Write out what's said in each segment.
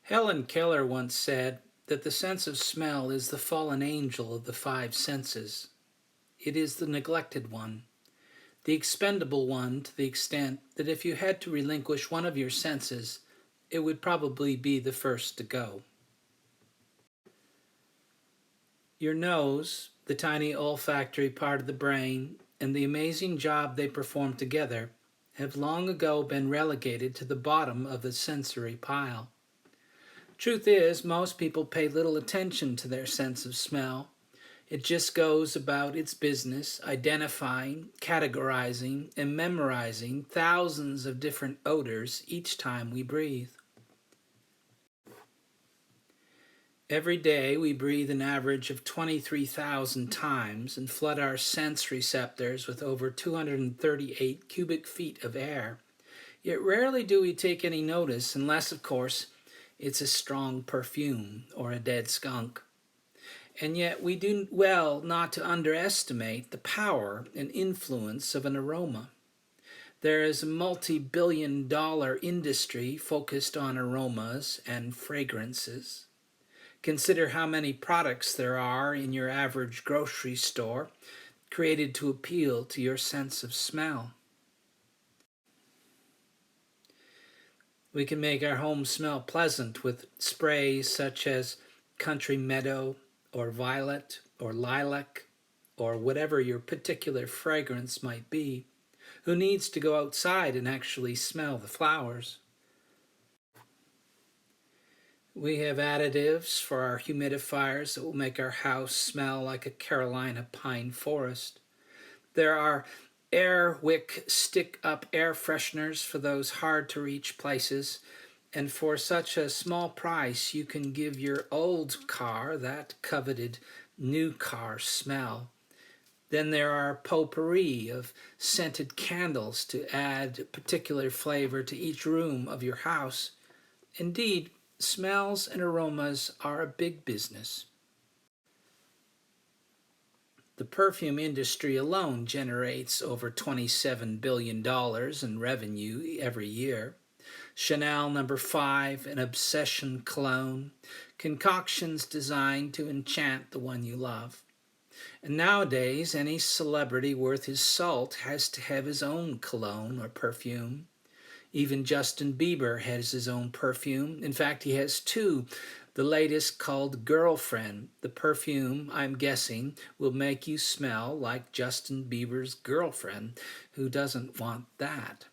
Helen Keller once said that the sense of smell is the fallen angel of the five senses. It is the neglected one, the expendable one, to the extent that if you had to relinquish one of your senses, it would probably be the first to go. Your nose, the tiny olfactory part of the brain, and the amazing job they perform together have long ago been relegated to the bottom of the sensory pile. Truth is, most people pay little attention to their sense of smell. It just goes about its business, identifying, categorizing, and memorizing thousands of different odors each time we breathe. Every day we breathe an average of 23,000 times and flood our sense receptors with over 238 cubic feet of air. Yet rarely do we take any notice unless, of course, it's a strong perfume or a dead skunk. And yet we do well not to underestimate the power and influence of an aroma. There is a multi-billion-dollar industry focused on aromas and fragrances. Consider how many products there are in your average grocery store created to appeal to your sense of smell. We can make our home smell pleasant with sprays such as country meadow or violet or lilac or whatever your particular fragrance might be. Who needs to go outside and actually smell the flowers? We have additives for our humidifiers that will make our house smell like a Carolina pine forest. There are air wick stick-up air fresheners for those hard-to-reach places, and for such a small price you can give your old car that coveted new car smell. Then there are potpourri of scented candles to add particular flavor to each room of your house. Indeed, smells and aromas are a big business. The perfume industry alone generates over $27 billion in revenue every year. Chanel No. 5, an obsession cologne, concoctions designed to enchant the one you love. And nowadays, any celebrity worth his salt has to have his own cologne or perfume. Even Justin Bieber has his own perfume. In fact, he has two. The latest, called Girlfriend. The perfume, I'm guessing, will make you smell like Justin Bieber's girlfriend. Who doesn't want that?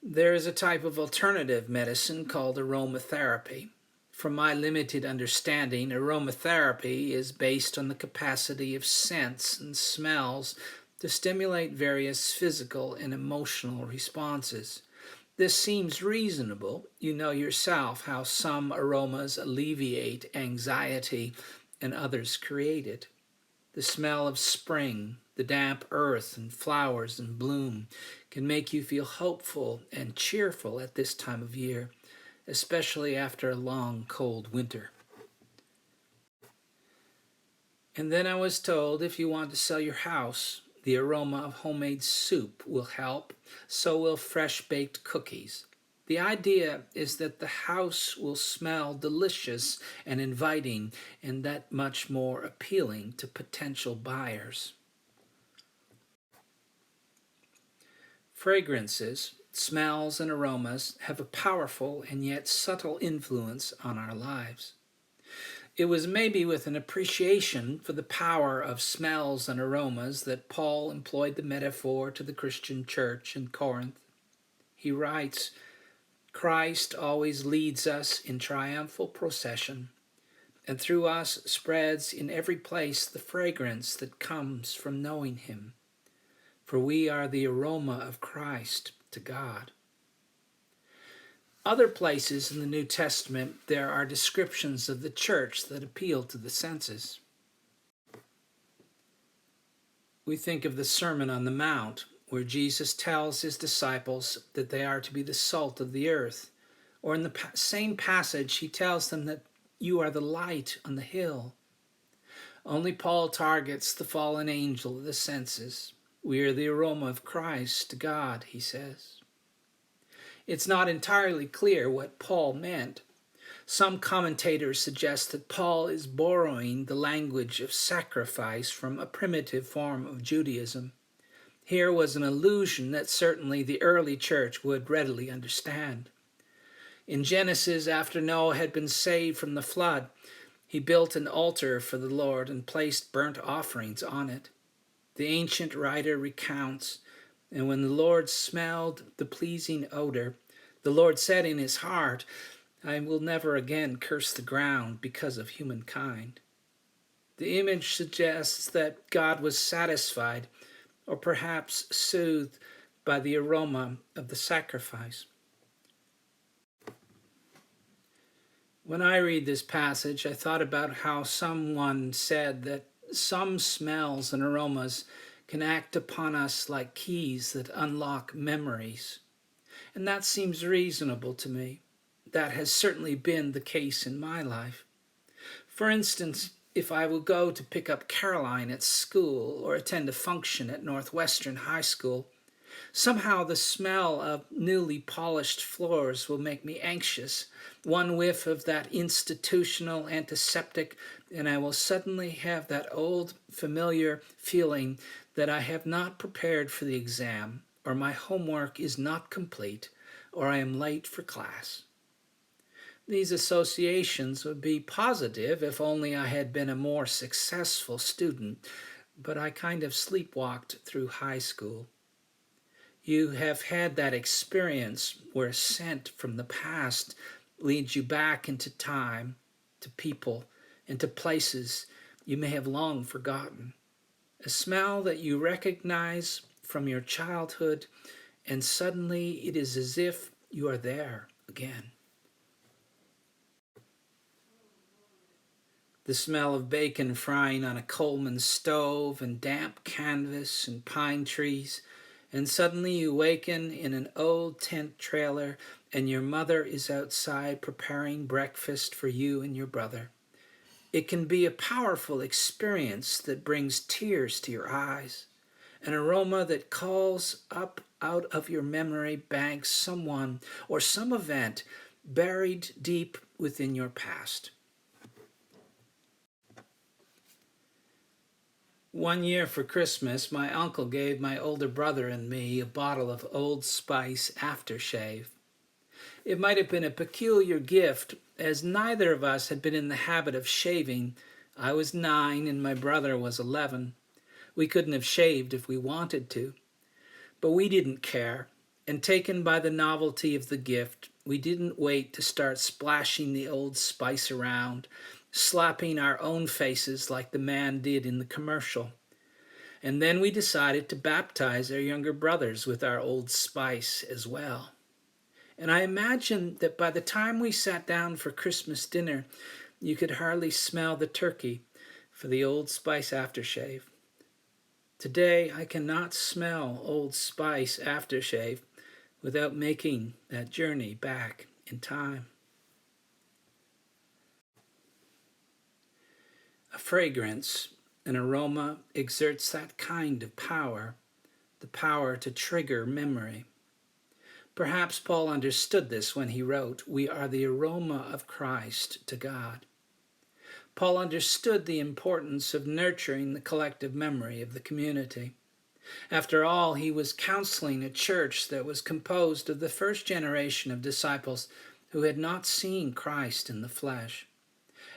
There is a type of alternative medicine called aromatherapy. From my limited understanding, aromatherapy is based on the capacity of scents and smells to stimulate various physical and emotional responses. This seems reasonable. You know yourself how some aromas alleviate anxiety and others create it. The smell of spring, the damp earth and flowers in bloom can make you feel hopeful and cheerful at this time of year, especially after a long, cold winter. And then I was told if you want to sell your house, the aroma of homemade soup will help, so will fresh-baked cookies. The idea is that the house will smell delicious and inviting and that much more appealing to potential buyers. Fragrances, smells, and aromas have a powerful and yet subtle influence on our lives. It was maybe with an appreciation for the power of smells and aromas that Paul employed the metaphor to the Christian church in Corinth. He writes, Christ always leads us in triumphal procession, and through us spreads in every place the fragrance that comes from knowing him. For we are the aroma of Christ to God. Other places in the New Testament, there are descriptions of the church that appeal to the senses. We think of the Sermon on the Mount, where Jesus tells his disciples that they are to be the salt of the earth. Or in the same passage, he tells them that you are the light on the hill. Only Paul targets the fallen angel of the senses. We are the aroma of Christ to God, he says. It's not entirely clear what Paul meant. Some commentators suggest that Paul is borrowing the language of sacrifice from a primitive form of Judaism. Here was an allusion that certainly the early church would readily understand. In Genesis, after Noah had been saved from the flood, he built an altar for the Lord and placed burnt offerings on it. The ancient writer recounts, "And when the Lord smelled the pleasing odor, the Lord said in his heart, I will never again curse the ground because of humankind." The image suggests that God was satisfied, or perhaps soothed, by the aroma of the sacrifice. When I read this passage, I thought about how someone said that some smells and aromas can act upon us like keys that unlock memories. And that seems reasonable to me. That has certainly been the case in my life. For instance, if I will go to pick up Caroline at school or attend a function at Northwestern High School, somehow the smell of newly polished floors will make me anxious. One whiff of that institutional antiseptic, and I will suddenly have that old familiar feeling that I have not prepared for the exam, or my homework is not complete, or I am late for class. These associations would be positive if only I had been a more successful student, but I kind of sleepwalked through high school. You have had that experience where a scent from the past leads you back into time, to people, and to places you may have long forgotten. A smell that you recognize from your childhood, and suddenly it is as if you are there again. The smell of bacon frying on a Coleman stove and damp canvas and pine trees, and suddenly you waken in an old tent trailer and your mother is outside preparing breakfast for you and your brother. It can be a powerful experience that brings tears to your eyes, an aroma that calls up out of your memory banks someone or some event buried deep within your past. One year for Christmas, my uncle gave my older brother and me a bottle of Old Spice aftershave. It might have been a peculiar gift, as neither of us had been in the habit of shaving. I was 9 and my brother was 11. We couldn't have shaved if we wanted to. But we didn't care, and taken by the novelty of the gift, we didn't wait to start splashing the Old Spice around, slapping our own faces like the man did in the commercial. And then we decided to baptize our younger brothers with our Old Spice as well. And I imagine that by the time we sat down for Christmas dinner, you could hardly smell the turkey for the Old Spice aftershave. Today, I cannot smell Old Spice aftershave without making that journey back in time. A fragrance, an aroma, exerts that kind of power, the power to trigger memory. Perhaps Paul understood this when he wrote, "We are the aroma of Christ to God." Paul understood the importance of nurturing the collective memory of the community. After all, he was counseling a church that was composed of the first generation of disciples who had not seen Christ in the flesh.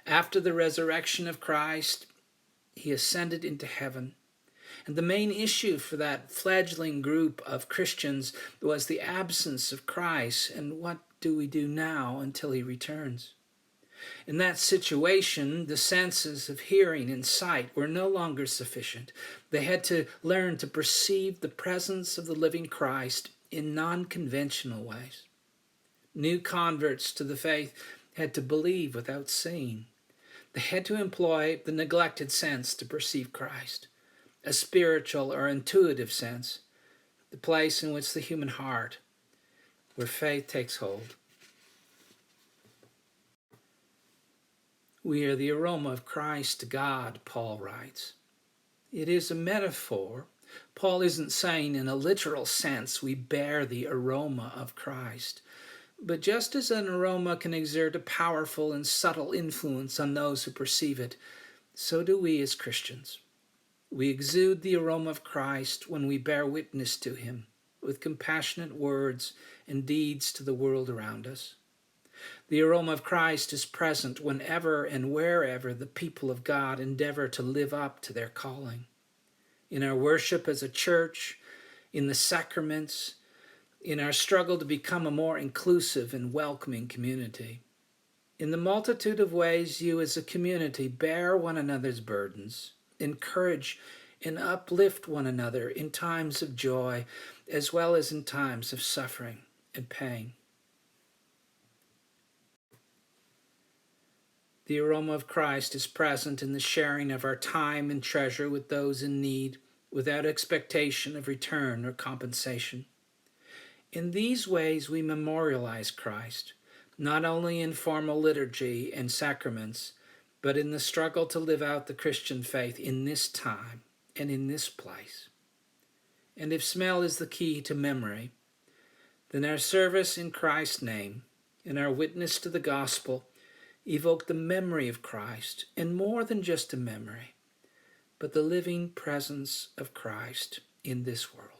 After the resurrection of Christ, he ascended into heaven. And the main issue for that fledgling group of Christians was the absence of Christ, and what do we do now until he returns? In that situation, the senses of hearing and sight were no longer sufficient. They had to learn to perceive the presence of the living Christ in non-conventional ways. New converts to the faith had to believe without seeing. They had to employ the neglected sense to perceive Christ, a spiritual or intuitive sense, the place in which the human heart, where faith takes hold. We are the aroma of Christ to God, Paul writes. It is a metaphor Paul isn't saying in a literal sense we bear the aroma of Christ. But just as an aroma can exert a powerful and subtle influence on those who perceive it, so do we as Christians. We exude the aroma of Christ when we bear witness to him with compassionate words and deeds to the world around us. The aroma of Christ is present whenever and wherever the people of God endeavor to live up to their calling. In our worship as a church, in the sacraments, in our struggle to become a more inclusive and welcoming community. In the multitude of ways you as a community bear one another's burdens, encourage and uplift one another in times of joy as well as in times of suffering and pain. The aroma of Christ is present in the sharing of our time and treasure with those in need without expectation of return or compensation. In these ways we memorialize Christ, not only in formal liturgy and sacraments, but in the struggle to live out the Christian faith in this time and in this place. And if smell is the key to memory, then our service in Christ's name and our witness to the gospel evoke the memory of Christ, and more than just a memory, but the living presence of Christ in this world.